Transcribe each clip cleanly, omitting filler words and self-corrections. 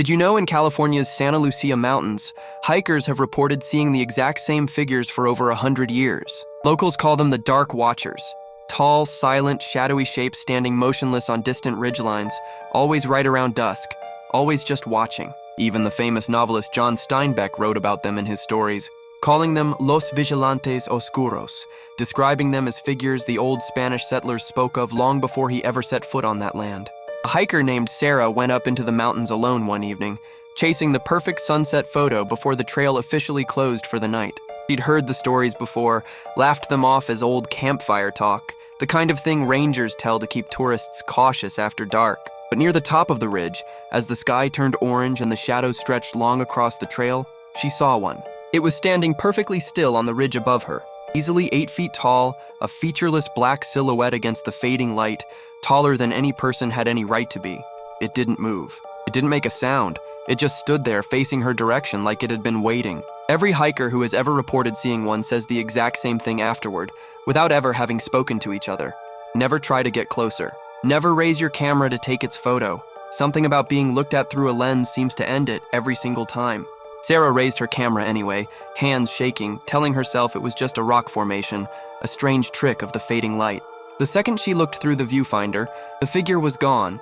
Did you know in California's Santa Lucia Mountains, hikers have reported seeing the exact same figures for over 100 years? Locals call them the Dark Watchers. Tall, silent, shadowy shapes standing motionless on distant ridgelines, always right around dusk, always just watching. Even the famous novelist John Steinbeck wrote about them in his stories, calling them Los Vigilantes Oscuros, describing them as figures the old Spanish settlers spoke of long before he ever set foot on that land. A hiker named Sarah went up into the mountains alone one evening, chasing the perfect sunset photo before the trail officially closed for the night. She'd heard the stories before, laughed them off as old campfire talk, the kind of thing rangers tell to keep tourists cautious after dark. But near the top of the ridge, as the sky turned orange and the shadows stretched long across the trail, she saw one. It was standing perfectly still on the ridge above her, easily 8 feet tall, a featureless black silhouette against the fading light, taller than any person had any right to be. It didn't move. It didn't make a sound. It just stood there facing her direction like it had been waiting. Every hiker who has ever reported seeing one says the exact same thing afterward, without ever having spoken to each other. Never try to get closer. Never raise your camera to take its photo. Something about being looked at through a lens seems to end it every single time. Sarah raised her camera anyway, hands shaking, telling herself it was just a rock formation, a strange trick of the fading light. The second she looked through the viewfinder, the figure was gone.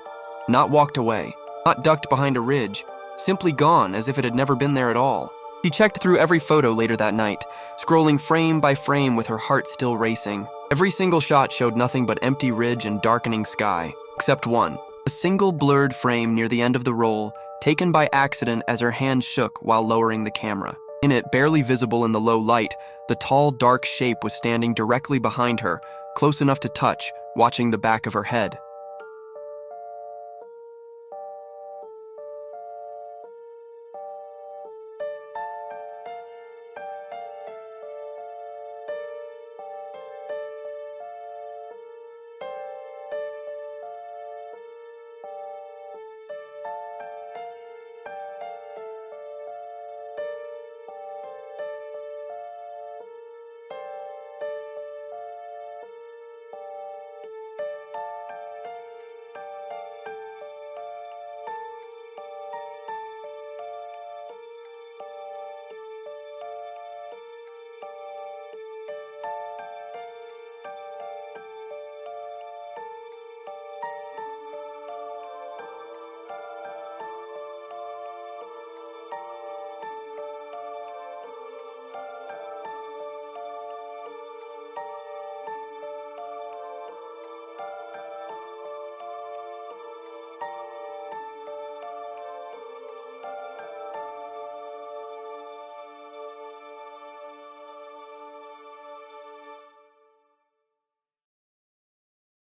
Not walked away, not ducked behind a ridge, simply gone as if it had never been there at all. She checked through every photo later that night, scrolling frame by frame with her heart still racing. Every single shot showed nothing but empty ridge and darkening sky, except one. A single blurred frame near the end of the roll, taken by accident as her hand shook while lowering the camera. In it, barely visible in the low light, the tall, dark shape was standing directly behind her, close enough to touch, watching the back of her head.